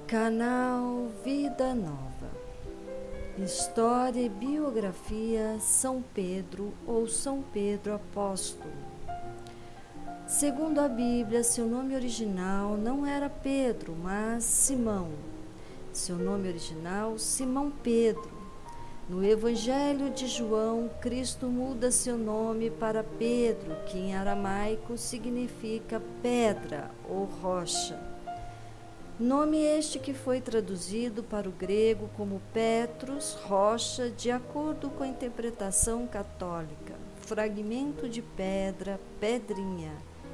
Canal Vida Nova. História e biografia São Pedro ou São Pedro Apóstolo. Segundo a Bíblia, seu nome original não era Pedro, mas Simão. Seu nome original, Simão Pedro. No Evangelho de João, Cristo muda seu nome para Pedro, que em aramaico significa pedra ou rocha. Nome este que foi traduzido para o grego como Petros, rocha, de acordo com a interpretação católica, fragmento de pedra, pedrinha,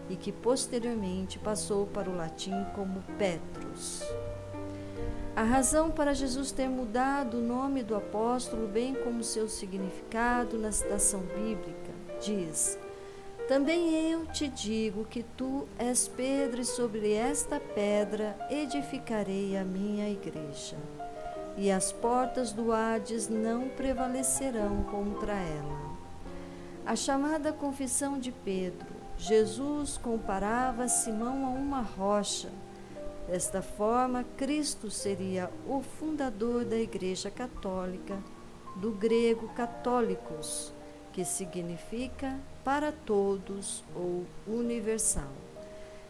e que posteriormente passou para o latim como Petrus. A razão para Jesus ter mudado o nome do apóstolo, bem como seu significado na citação bíblica, diz: também eu te digo que tu és Pedro, e sobre esta pedra edificarei a minha igreja, e as portas do Hades não prevalecerão contra ela. A chamada confissão de Pedro, Jesus comparava Simão a uma rocha. Desta forma, Cristo seria o fundador da Igreja Católica, do grego católicos, que significa para todos ou universal,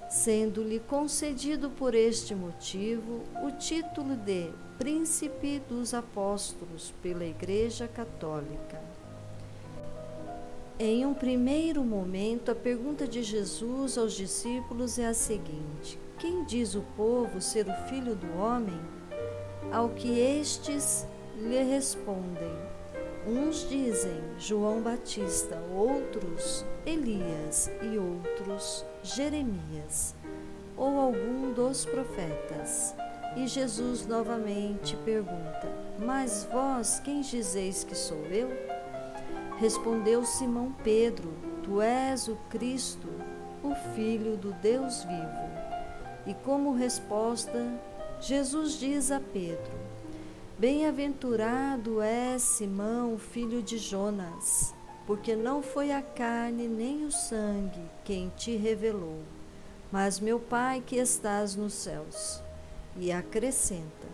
sendo-lhe concedido por este motivo o título de Príncipe dos Apóstolos pela Igreja Católica. Em um primeiro momento, a pergunta de Jesus aos discípulos é a seguinte: quem diz o povo ser o Filho do Homem? Ao que estes lhe respondem: uns dizem João Batista, outros Elias e outros Jeremias, ou algum dos profetas. E Jesus novamente pergunta: mas vós quem dizeis que sou eu? Respondeu Simão Pedro: tu és o Cristo, o Filho do Deus vivo. E como resposta, Jesus diz a Pedro: bem-aventurado és, Simão, filho de Jonas, porque não foi a carne nem o sangue quem te revelou, mas meu Pai que estás nos céus. E acrescenta: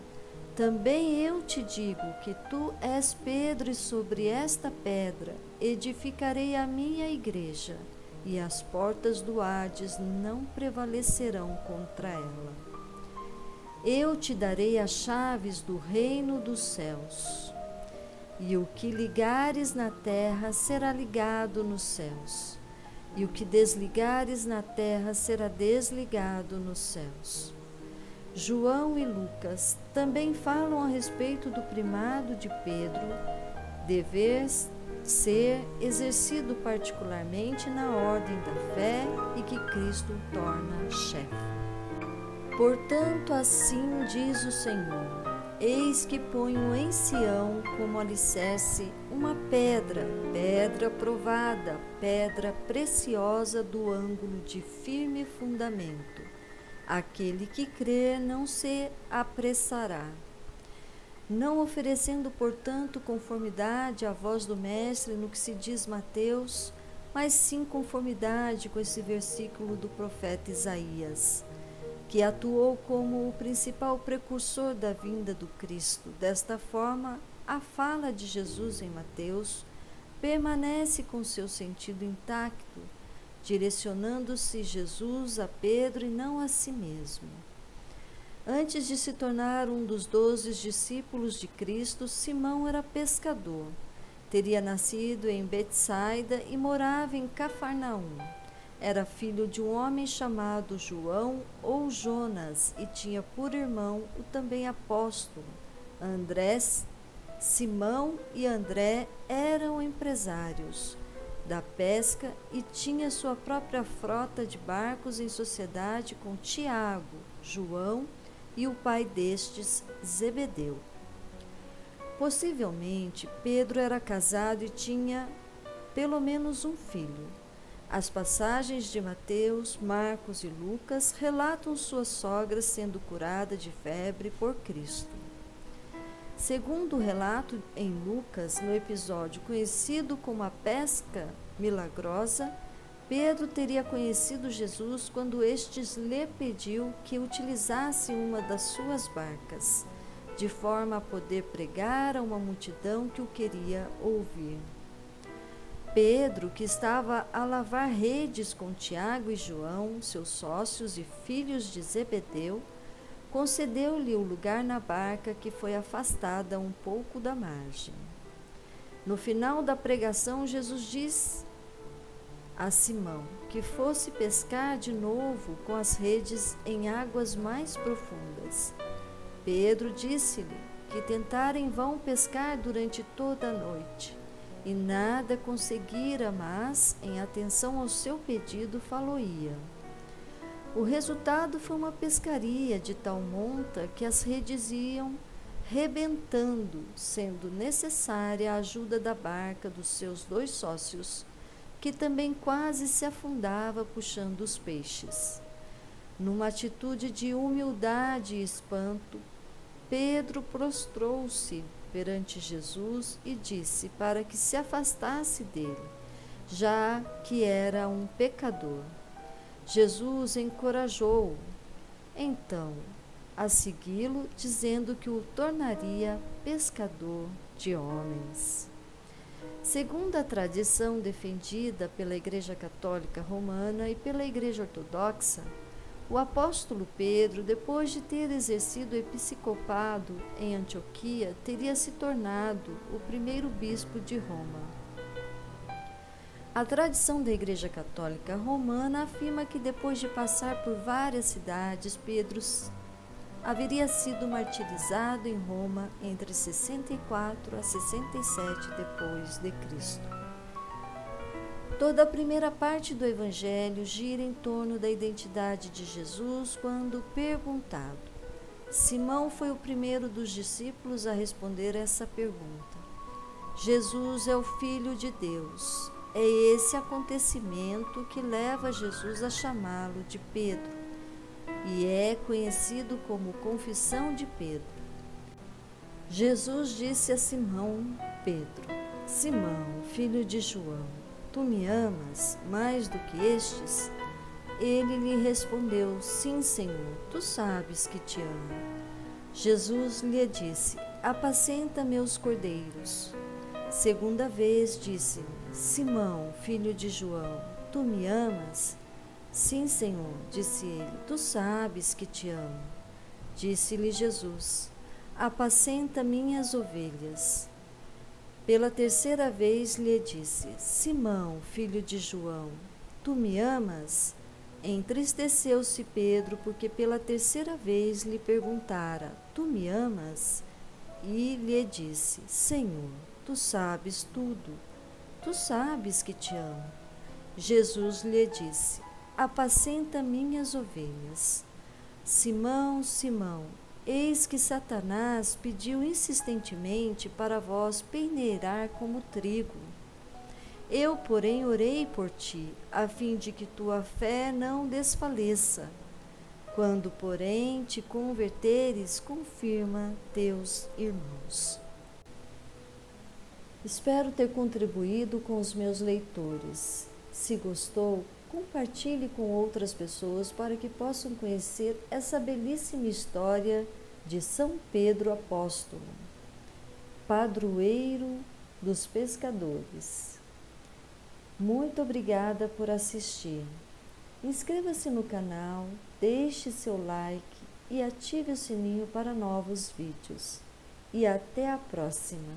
também eu te digo que tu és Pedro, e sobre esta pedra edificarei a minha igreja, e as portas do Hades não prevalecerão contra ela. Eu te darei as chaves do reino dos céus, e o que ligares na terra será ligado nos céus, e o que desligares na terra será desligado nos céus. João e Lucas também falam a respeito do primado de Pedro, dever ser exercido particularmente na ordem da fé e que Cristo torna chefe. Portanto, assim diz o Senhor: eis que ponho em Sião como alicerce uma pedra, pedra provada, pedra preciosa do ângulo de firme fundamento. Aquele que crer não se apressará. Não oferecendo, portanto, conformidade à voz do Mestre no que se diz Mateus, mas sim conformidade com esse versículo do profeta Isaías, que atuou como o principal precursor da vinda do Cristo. Desta forma, a fala de Jesus em Mateus permanece com seu sentido intacto, direcionando-se Jesus a Pedro e não a si mesmo. Antes de se tornar um dos 12 discípulos de Cristo, Simão era pescador. Teria nascido em Betsaida e morava em Cafarnaum. Era filho de um homem chamado João ou Jonas e tinha por irmão o também apóstolo André. Simão e André eram empresários da pesca e tinha sua própria frota de barcos em sociedade com Tiago, João e o pai destes, Zebedeu. Possivelmente, Pedro era casado e tinha pelo menos um filho. As passagens de Mateus, Marcos e Lucas relatam sua sogra sendo curada de febre por Cristo. Segundo o relato em Lucas, no episódio conhecido como a pesca milagrosa, Pedro teria conhecido Jesus quando estes lhe pediu que utilizasse uma das suas barcas, de forma a poder pregar a uma multidão que o queria ouvir. Pedro, que estava a lavar redes com Tiago e João, seus sócios e filhos de Zebedeu, concedeu-lhe o lugar na barca, que foi afastada um pouco da margem. No final da pregação, Jesus disse a Simão que fosse pescar de novo com as redes em águas mais profundas. Pedro disse-lhe que tentara em vão pescar durante toda a noite, e nada conseguira, mas, em atenção ao seu pedido, falou-ia. O resultado foi uma pescaria de tal monta que as redes iam rebentando, sendo necessária a ajuda da barca dos seus 2 sócios, que também quase se afundava puxando os peixes. Numa atitude de humildade e espanto, Pedro prostrou-se perante Jesus e disse para que se afastasse dele, já que era um pecador. Jesus encorajou-o, então, a segui-lo, dizendo que o tornaria pescador de homens. Segundo a tradição defendida pela Igreja Católica Romana e pela Igreja Ortodoxa, o apóstolo Pedro, depois de ter exercido o episcopado em Antioquia, teria se tornado o primeiro bispo de Roma. A tradição da Igreja Católica Romana afirma que depois de passar por várias cidades, Pedro haveria sido martirizado em Roma entre 64 a 67 depois de Cristo. Toda a primeira parte do Evangelho gira em torno da identidade de Jesus quando perguntado. Simão foi o primeiro dos discípulos a responder essa pergunta. Jesus é o Filho de Deus. É esse acontecimento que leva Jesus a chamá-lo de Pedro, e é conhecido como Confissão de Pedro. Jesus disse a Simão Pedro: Simão, filho de João, tu me amas mais do que estes? Ele lhe respondeu: Sim, Senhor, tu sabes que te amo. Jesus lhe disse: Apacenta meus cordeiros. Segunda vez disse-lhe: Simão, filho de João, tu me amas? Sim, Senhor, disse ele, tu sabes que te amo. Disse-lhe Jesus: Apacenta minhas ovelhas. Pela terceira vez lhe disse: Simão, filho de João, tu me amas? Entristeceu-se Pedro, porque pela terceira vez lhe perguntara: Tu me amas? E lhe disse: Senhor, tu sabes tudo, tu sabes que te amo. Jesus lhe disse: Apacenta minhas ovelhas. Simão, Simão, eis que Satanás pediu insistentemente para vós peneirar como trigo. Eu, porém, orei por ti, a fim de que tua fé não desfaleça. Quando, porém, te converteres, confirma teus irmãos. Espero ter contribuído com os meus leitores. Se gostou, compartilhe com outras pessoas para que possam conhecer essa belíssima história de São Pedro Apóstolo, padroeiro dos pescadores. Muito obrigada por assistir. Inscreva-se no canal, deixe seu like e ative o sininho para novos vídeos. E até a próxima!